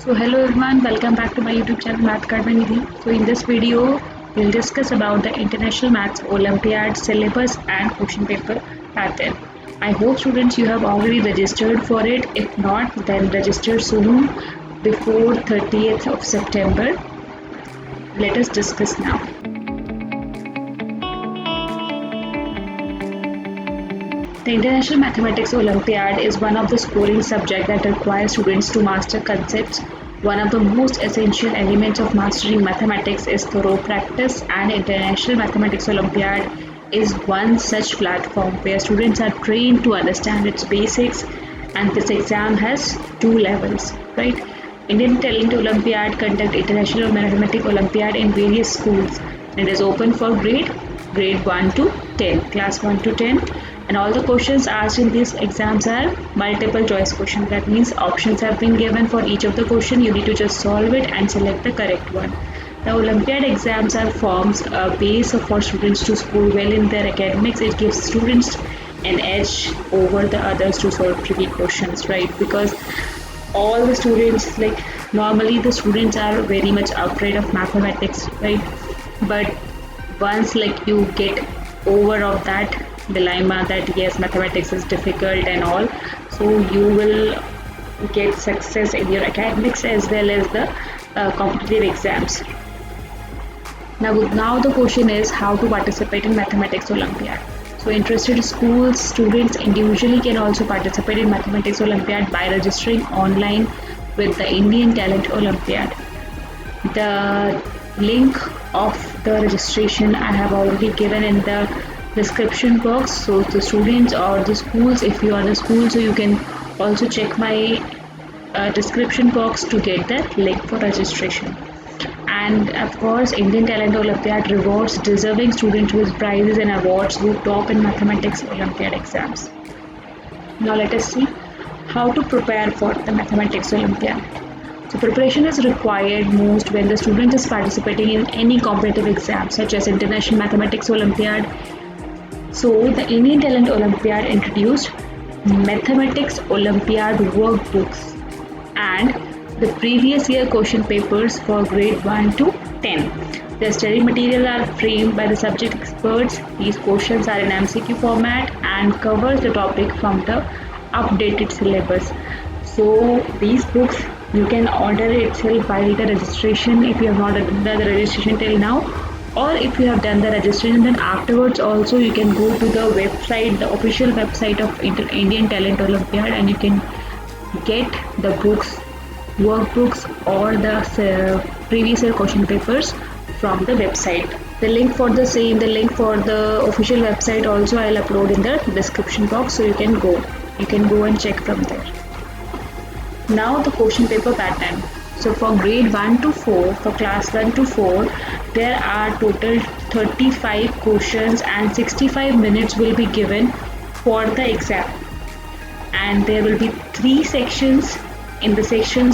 So hello everyone, welcome back to my YouTube channel Math Academy Nidhi. So in this video, we'll discuss about the International Maths Olympiad syllabus and question paper pattern. I hope students you have already registered for it. If not, then register soon before 30th of September. Let us discuss now. The International Mathematics Olympiad is one of the scoring subjects that requires students to master concepts. One of the most essential elements of mastering mathematics is thorough practice, and International Mathematics Olympiad is one such platform where students are trained to understand its basics, and this exam has two levels, right? Indian Talent Olympiad conduct International Mathematics Olympiad in various schools. It is open for grade 1 to 10, class 1 to 10, and all the questions asked in these exams are multiple choice questions. That means options have been given for each of the question. You need to just solve it and select the correct one. The Olympiad exams are forms a base for students to score well in their academics. It gives students an edge over the others to solve tricky questions, right? Because all the students, like normally the students are very much afraid of mathematics, right? But once like you get over of that dilemma that yes, mathematics is difficult and all, so you will get success in your academics as well as the competitive exams. Now the question is how to participate in Mathematics Olympiad. So interested schools, students individually can also participate in Mathematics Olympiad by registering online with the Indian Talent Olympiad. The link of the registration I have already given in the description box. So the students or the schools, if you are the school, so you can also check my description box to get the link for registration. And of course, Indian Talent Olympiad rewards deserving students with prizes and awards who top in Mathematics Olympiad exams. Now let us see how to prepare for the Mathematics Olympiad. So preparation is required most when the student is participating in any competitive exam such as International Mathematics Olympiad. So the Indian Talent Olympiad introduced Mathematics Olympiad workbooks and the previous year question papers for grade 1 to 10. The study material are framed by the subject experts. These questions are in MCQ format and covers the topic from the updated syllabus. So these books you can order itself while the registration if you have not done the registration till now, or if you have done the registration then afterwards also you can go to the website, the official website of Indian Talent Olympiad, and you can get the books, workbooks or the previous year question papers from the website. The link for the same, the link for the official website also I'll upload in the description box, so you can go and check from there. Now the question paper pattern. So for grade 1 to 4, for class 1 to 4, there are total 35 questions and 65 minutes will be given for the exam. And there will be 3 sections. In the section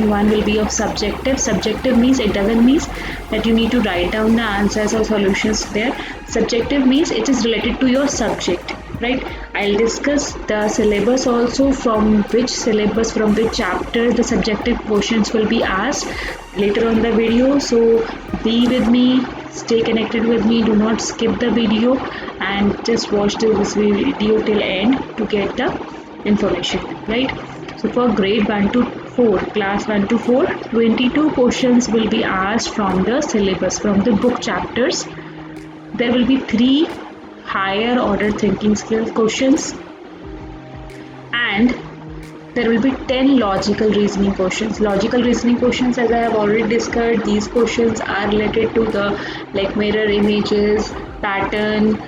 1 will be of subjective means it doesn't mean that you need to write down the answers or solutions there. Subjective means it is related to your subject, right? I'll discuss the syllabus also, from which syllabus, from which chapter the subjective questions will be asked later on the video. So be with me, stay connected with me, do not skip the video and just watch this video till end to get the information, right? So for grade 1 to 4, class 1 to 4, 22 questions will be asked from the syllabus, from the book chapters. There will be 3 higher order thinking skills questions and there will be 10 logical reasoning questions. Logical reasoning questions, as I have already discussed, these questions are related to the like mirror images, pattern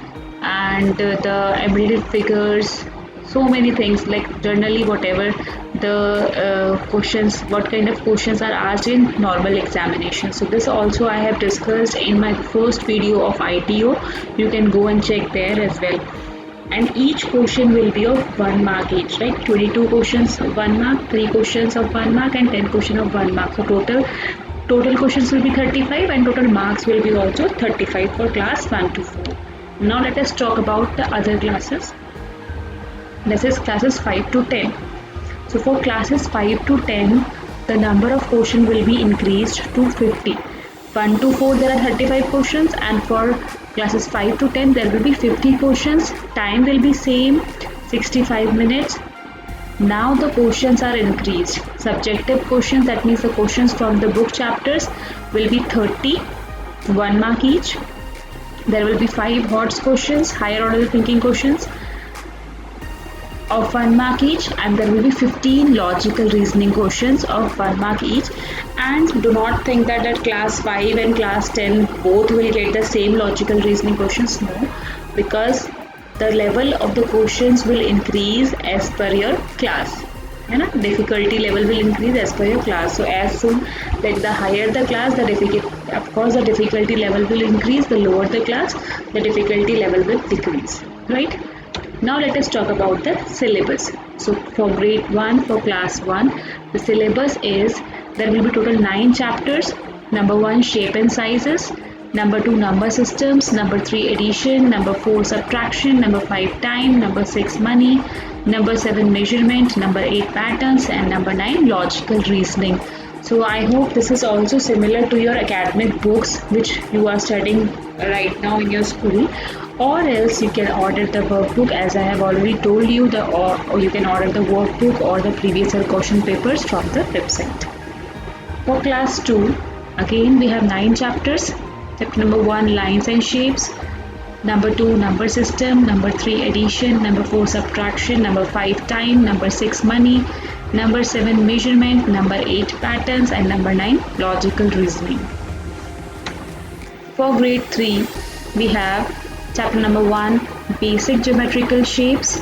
and the embedded figures, so many things like generally whatever the questions, what kind of questions are asked in normal examination. So this also I have discussed in my first video of ITO. You can go and check there as well. And each question will be of 1 mark each, right? 22 questions of 1 mark, 3 questions of 1 mark and 10 questions of 1 mark. So total questions will be 35 and total marks will be also 35 for class 1 to 4. Now let us talk about the other classes. This is classes 5 to 10. So for classes 5 to 10, the number of questions will be increased to 50. 1 to 4 there are 35 questions, and for classes 5 to 10 there will be 50 questions. Time will be same, 65 minutes. Now the questions are increased. Subjective questions, that means the questions from the book chapters, will be 30, 1 mark each. There will be 5 HOTS questions, higher order thinking questions, of 1 mark each, and there will be 15 logical reasoning questions of 1 mark each. And do not think that at class 5 and class 10 both will get the same logical reasoning questions. No, because the level of the questions will increase as per your class. Difficulty level will increase as per your class. So as soon, like the higher the class, the difficulty level will increase. The lower the class, the difficulty level will decrease, right? Now let us talk about the syllabus. So for grade 1, for class 1, the syllabus is, there will be total 9 chapters. Number 1, shape and sizes. Number 2, number systems. Number 3, addition. Number 4, subtraction. Number 5, time. Number 6, money. Number 7, measurement. Number 8, patterns. And number 9, logical reasoning. So I hope this is also similar to your academic books which you are studying right now in your school. Or else you can order the workbook, as I have already told you, or you can order the workbook or the previous year question papers from the website. For class 2, again we have 9 chapters. Chapter number 1, lines and shapes. Number 2, number system. Number 3, addition. Number 4, subtraction. Number 5, time. Number 6, money. Number 7, measurement. Number 8, patterns. And number 9, logical reasoning. For grade 3, we have chapter number 1, basic geometrical shapes.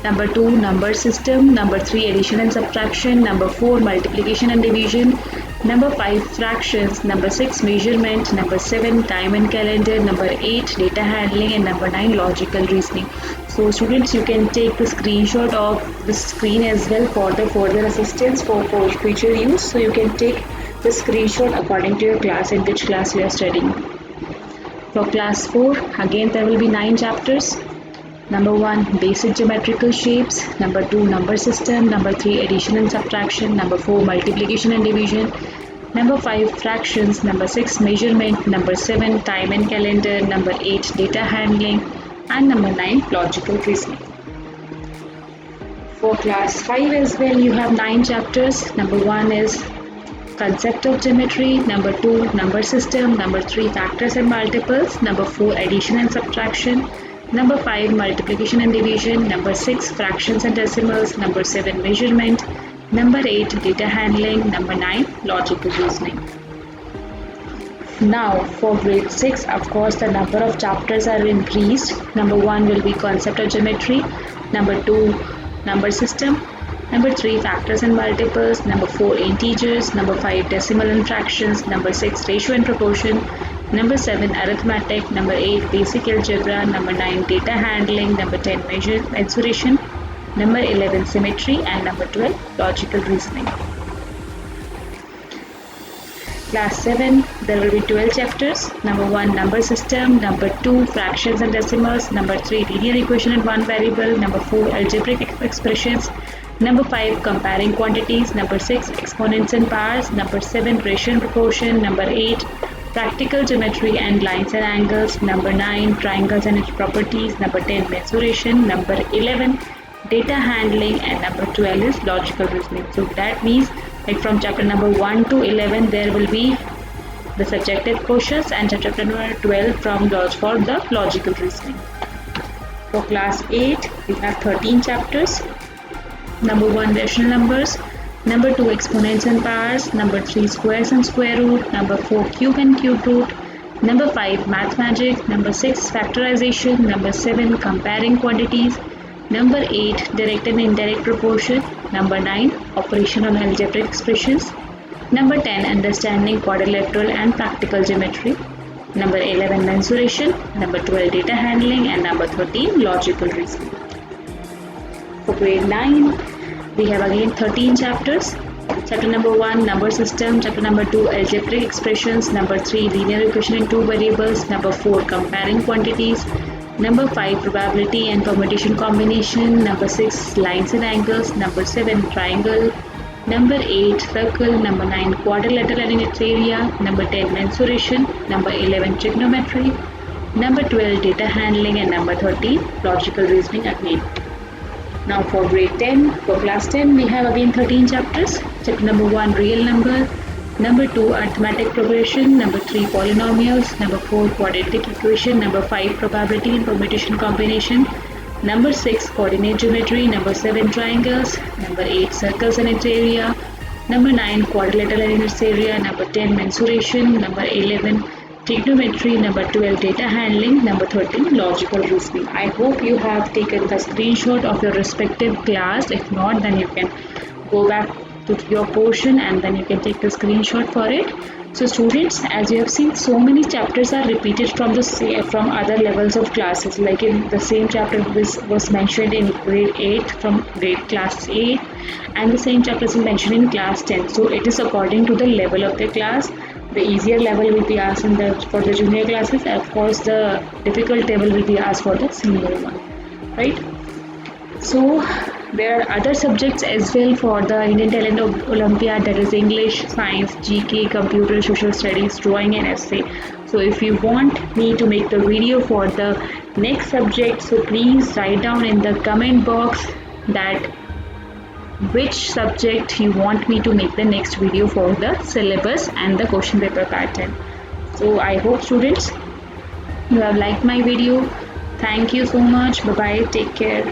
Number 2, number system. Number 3, addition and subtraction. Number 4, multiplication and division. Number 5, fractions. Number 6, measurement. Number 7, time and calendar. Number 8, data handling. And number 9, logical reasoning. So students, you can take the screenshot of the screen as well for the further assistance for future use. So you can take the screenshot according to your class, in which class you are studying. For class 4, again there will be 9 chapters. Number 1, basic geometrical shapes. Number 2, number system. Number 3, addition and subtraction. Number 4, multiplication and division. Number 5, fractions. Number 6, measurement. Number 7, time and calendar. Number 8, data handling. And number 9, logical reasoning. For class 5 as well, you have 9 chapters. Number 1 is concept of geometry. Number 2, number system. Number 3, factors and multiples. Number 4, addition and subtraction. Number 5, multiplication and division. Number 6, fractions and decimals. Number 7, measurement. Number 8, data handling. Number 9, logical reasoning. Now for grade 6, of course, the number of chapters are increased. Number 1 will be concept of geometry. Number 2, number system. Number 3, factors and multiples. Number 4, integers. Number 5, decimal and fractions. Number 6, ratio and proportion. Number 7, arithmetic. Number 8, basic algebra. Number 9, data handling. Number 10, mensuration. Number 11, symmetry. And number 12, logical reasoning. Class 7, there will be 12 chapters. Number 1, number system. Number 2, fractions and decimals. Number 3, linear equation and one variable. Number 4, algebraic expressions. Number 5, comparing quantities. Number 6, exponents and powers. Number 7, ratio and proportion. Number 8, practical geometry and lines and angles. Number 9, triangles and its properties. Number 10, mensuration. Number 11, data handling. And number 12 is logical reasoning. So that means, like from chapter number 1 to 11, there will be the subjective questions, and chapter number 12 for the logical reasoning. For class 8, we have 13 chapters. Number 1, rational numbers. Number 2, exponents and powers. Number 3, squares and square root. Number 4, cube and cube root. Number 5, math magic. Number 6, factorization. Number 7, comparing quantities. Number 8, direct and indirect proportion. Number 9, operation on algebraic expressions. Number 10, understanding quadrilateral and practical geometry. Number 11, mensuration. Number 12, data handling. And number 13, logical reasoning. For grade 9, we have again 13 chapters. Chapter number 1, number system. Chapter number 2, algebraic expressions. Number 3, linear equation in two variables. Number 4, comparing quantities. Number 5, probability and permutation combination. Number 6, lines and angles. Number 7, triangle Number 8, circle. Number 9, quadrilateral and its area. Number 10, mensuration. Number 11, trigonometry. Number 12, data handling. And number 13, logical reasoning again. Now for grade 10, for class 10, we have again 13 chapters. Chapter number 1, real number. Number 2, arithmetic progression. Number 3, polynomials. Number 4, quadratic equation. Number 5, probability and permutation combination. Number 6, coordinate geometry. Number 7, triangles. Number 8, circles and its area. Number 9, quadrilateral and its area. Number 10, mensuration. Number 11, trigonometry. Number 12, data handling. Number 13, logical reasoning. I hope you have taken the screenshot of your respective class. If not, then you can go back to your portion and then you can take the screenshot for it. So students, as you have seen, so many chapters are repeated from other levels of classes. Like in the same chapter was mentioned in grade 8 from grade class 8, and the same chapter is mentioned in class 10. So it is according to the level of the class. The easier level will be asked for the junior classes. Of course, the difficult level will be asked for the senior one, right? So there are other subjects as well for the Indian Talent Olympiad, that is English, Science, GK, Computer, Social Studies, Drawing and Essay. So if you want me to make the video for the next subject, so please write down in the comment box that which subject you want me to make the next video for the syllabus and the question paper pattern. So I hope students you have liked my video. Thank you so much. Bye bye. Take care.